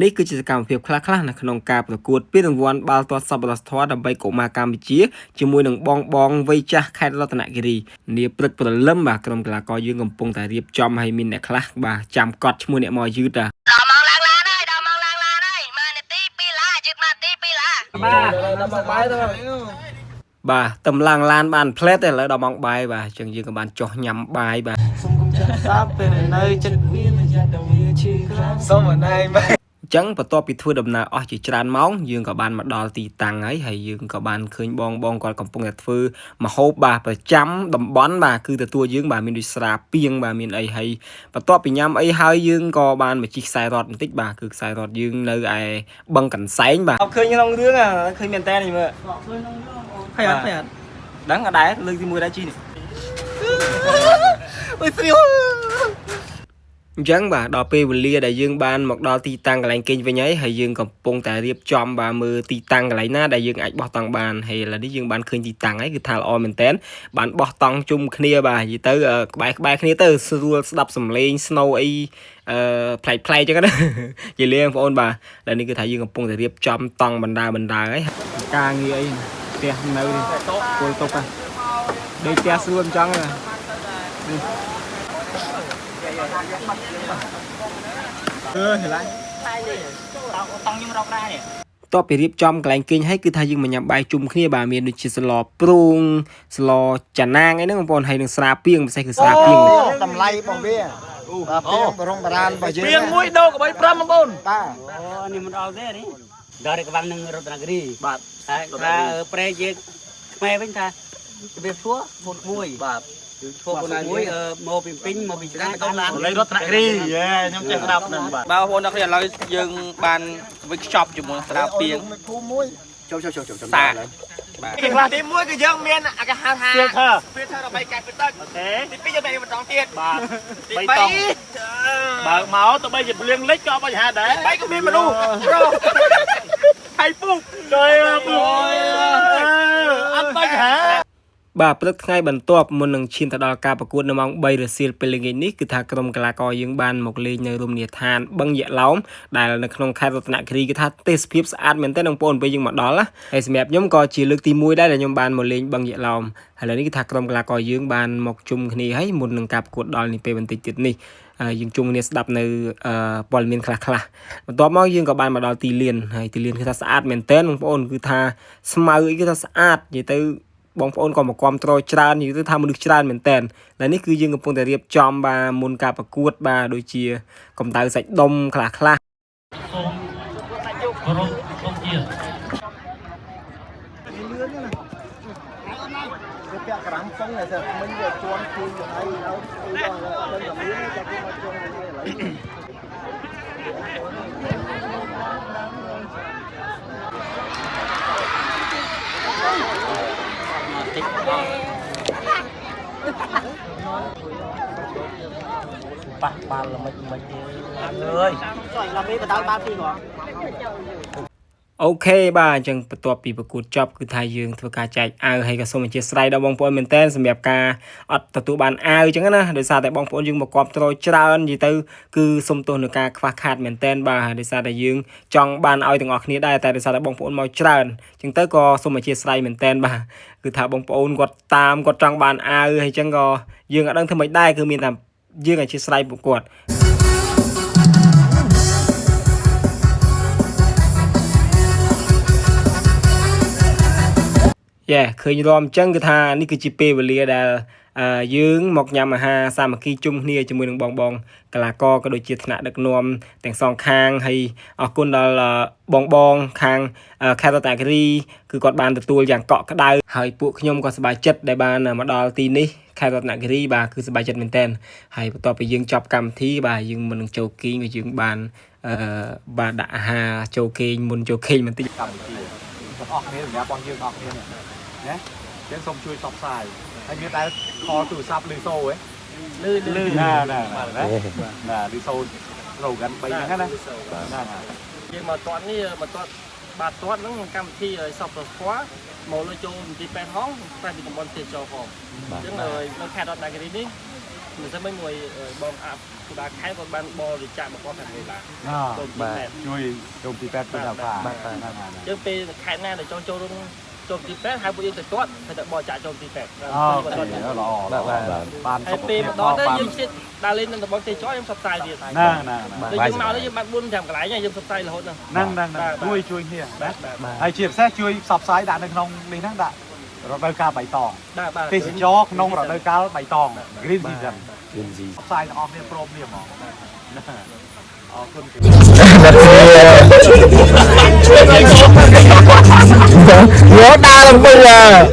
នេះគឺជាសកម្មភាពខ្លះៗនៅក្នុងការប្រកួតពានរង្វាន់បាល់ទាត់សប្បុរសធម៌ដើម្បីកុមារកម្ពុជាជាមួយនឹងបងវ័យចាស់ខេត្តរតនគិរីនាព្រឹកព្រលឹមបាទក្រុមកីឡាករយើងកំពុងតែរៀបចំឲ្យមានអ្នកខ្លះបាទចាំកត់ឈ្មោះអ្នកមកយឺតដល់ម៉ោងឡើងឡានហើយម៉ោងឡើងឡានហើយម៉ានាទី2ឡាយឺតម៉ានាទី2ឡាបាទដល់ម៉ោងបាយទៅបាទតំឡើងឡានបានផ្លែតទេឥឡូវដល់ម៉ោងបាយបាទអញ្ចឹងយើងក៏បានចុះញ៉ាំបាយបាទសូមកុំចាំសាប់ពេលនៅចិត្តមានយ៉ាត់វាឈឺខ្លាំងសូមអណៃបាទអញ្ចឹងបន្ទាប់ពីធ្វើដំណើរអស់ជាច្រើនម៉ោងយើងក៏បានមកដល់ទីតាំងហើយយើងក៏បានឃើញបងគាត់កំពុងតែធ្វើម្ហូបបាទប្រចាំតំបន់បាទគឺទទួលយើងបាទមានដូចស្រាពីងបាទមានអីហើយបន្ទាប់ពីញ៉ាំអីហើយយើងក៏បានមកជិះខ្សែរ៉កបន្តិចបាទគឺខ្សែរ៉កយើងនៅឯបឹងកន្សែងបាទឃើញក្នុងរឿងឃើញមែនតើនេះមើលឃើញក្នុងរឿងភ័យអត់ដឹងអត់ដែរលើកទី1ដែរជីនេះអូយស្រីអញ្ចឹងបាទដល់ពេលវេលាដែលយើងបានមកដល់ទីតាំងកន្លែងគេងវិញហើយយើងកំពុងតែរៀបចំបាទមើលទីតាំងកន្លែងណាដែលយើងអាចបោះតង់បានហើយឥឡូវនេះយើងបានឃើញទីតាំងហើយគឺថាល្អមែនតើបានបោះតង់ជុំគ្នាបាទនិយាយទៅក្បែរគ្នាទៅស្រួលស្ដាប់សំឡេងស្នូអីផ្លែអញ្ចឹងណានិយាយលេងបងប្អូនបាទឥឡូវនេះគឺថាយើងកំពុងតែរៀបចំតង់បណ្ដាហើយការងារអីផ្ទះនៅពលតុបដេកផ្ទះស្រួលអញ្ចឹងហេឡាតង់ខ្ញុំរកដែរនេះតបពីរៀបចំកន្លែងគេងឲ្យគឺថាយើងមកញ៉ាំបាយជុំគ្នាបាទមានដូចជាស្លព្រូងស្លចាណាងអីហ្នឹងបងប្អូនហើយនឹងស្រាពីងពិសេសគឺស្រាពីងតម្លៃរបស់វាបាទពីងបរងបារាណរបស់យើងពីងមួយដងកបី5បងប្អូនបាទអូនេះមិនដល់ទេនេះដល់កវ៉ាន់នឹងរតនគិរីបាទហើយប្រើប្រេយើងខ្មែរវិញថាវាឈួរមុនមួយបាទគឺឈ្មោះប៉ុណ្ណាមួយមកពីពេញមកពីឆ្ងាយដល់ឡានលេខរតនគិរីខ្ញុំចេះស្ដាប់ហ្នឹងបាទបងប្អូនអ្នកគ្នាឥឡូវយើងបានវិខ្ចប់ជាមួយស្រាពីងភូមិមួយចូលសាទីខ្លះទី1គឺយើងមានអាគេហៅថាវាធ្វើដើម្បីកាត់ទឹកអូខេទី2យើងមានបន្តទៀតបាទទី3បើមកទៅបីជាភ្លៀងលិចក៏អត់បញ្ហាដែរ3ក៏មានមនុស្សហើយពុកtrời ơiអត់បញ្ហាបាទព្រឹកថ្ងៃបន្ទាប់មុននឹងឈានទៅដល់ការប្រកួតនៅម៉ោង3រសៀលពេលល្ងាចនេះគឺថាក្រុមកីឡាករយើងបានមកលេងនៅរមណីយដ្ឋានបឹងយក្សឡោមដែលនៅក្នុងខេត្តរតនគិរីគឺថាទេសភាពស្អាតមែនទែនបងប្អូនពេលយើងមកដល់ណាហើយសម្រាប់ខ្ញុំក៏ជាលើកទី1ដែរដែលខ្ញុំបានមកលេងបឹងយក្សឡោមហើយឥឡូវនេះគឺថាក្រុមកីឡាករយើងបានមកជុំគ្នាហើយមុននឹងការប្រកួតដល់នេះពេលបន្តិចទៀតនេះយើងជុំគ្នាស្ដាប់នៅព័ត៌មានខ្លះបន្ទាប់មកយើងក៏បានមកដល់ទីលានហើយទីលានគឺថាស្អាតមែនទែនបងប្អូនគឺថាស្មៅអីគឺថាស្អាតនិយាយទៅបងប្អូនក៏មកគាំទ្រច្រើននិយាយទៅថាមនុស្សច្រើនមែនតើហើយនេះគឺយើងកំពុងតែរៀបចំបាទមុនការប្រកួតបាទដូចជាកម្ដៅសាច់ដុំខ្លះសូមគោរពសូមជាពាក់ក្រាំផងតែមិញវាជន់គូទៅហើយដល់ដល់តែមានតែគេមកជន់ហើយឥឡូវប៉ះបាល់ល្មិចអើយឡាមីបដៅបាល់ពីគាត់អូខេបាទអញ្ចឹងបន្ទាប់ពីប្រកួតចប់គឺថាយើងធ្វើការចែកអាវហើយក៏សូមអធិស្ឋានដល់បងប្អូនមែនតើសម្រាប់ការអត់ទទួលបានអាវអញ្ចឹងណាដោយសារតែបងប្អូនយើងមកគាំទ្រច្រើននិយាយទៅគឺសុំទោសនឹងការខ្វះខាតមែនតើបាទដោយសារតែយើងចង់បានឲ្យទាំងអស់គ្នាដែរតែដោយសារតែបងប្អូនមកច្រើនអញ្ចឹងទៅក៏សូមអធិស្ឋានមែនតើបាទគឺថាបងប្អូនគាត់ចង់បានអាវហើយអញ្ចឹងក៏យើងអត់ដឹងធ្វើម៉េចដែរគឺមានតែយើងអធិស្ឋានពួកគាត់ឃើញរំអញ្ចឹងគឺថានេះគឺជាពេលវេលាដែលយើងមកញ៉ាំអាហារសាមគ្គីជុំគ្នាជាមួយនឹងបងកីឡាករក៏ដូចជាថ្នាក់ដឹកនាំទាំងសងខាងហើយអរគុណដល់បងខាងខេត្តរតនគិរីគឺគាត់បានទទួលយ៉ាងកក់ក្ដៅហើយពួកខ្ញុំក៏សប្បាយចិត្តដែលបានមកដល់ទីនេះខេត្តរតនគិរីបាទគឺសប្បាយចិត្តមែនទែនហើយបន្ទាប់ពីយើងចប់កម្មវិធីបាទយើងមិននឹងចូលគេងក៏យើងបានដាក់អាហារចូលគេងមុនចូលគេងបន្តិចកម្មវិធីទាំងអស់គ្នាសម្រាប់បងយើងអស់គ្នាណាចឹងសូមជួយសបផ្សាយហើយមានតែខលទូរស័ព្ទលឺសូហ៎លឺណាលឺសូរោកាន់3ហ្នឹងណាយើងមកតន់នេះមកតន់បាទតន់ហ្នឹងកម្មវិធីសពប្រព័ន្ធមកលើចូលមន្ទីរពេទ្យហងតែពីតំបន់ទៀតចូលផងអញ្ចឹងនៅខេត្តរតនគិរីនេះ មិនសិនមួយបងអាប់គូដាខែគាត់បានបរិច្ចាគមកគាត់ថាឡា បាទជួយជុំទីពេទ្យទៅដល់បាទ យើងពេលខែណាដែលចង់ចូលរួមចូលទីពេទ្យហើយពួកយើងទៅទាត់តែបរិច្ចាគចូលទីពេទ្យ អូល្អបាន ហើយពេលម្ដងទៅយើងជិតដើរលេងនៅតំបន់ទេចយើងផ្សព្វផ្សាយទៀត ហ្នឹង យើងមកទៅយើងបាន4 5កន្លែងហើយយើងផ្សព្វផ្សាយរហូតហ្នឹង ជួយគ្នាណាហើយជាពិសេសជួយផ្សព្វផ្សាយដាក់នៅក្នុងនេះហ្នឹងដាក់រដូវកាលបៃតងទេសចរក្នុងរដូវកាលបៃតង Green Season ផ្សាយទាំងអស់គ្នាព្រមគ្នាហ្មងអរគុណ nhớ đau lắm bây giờ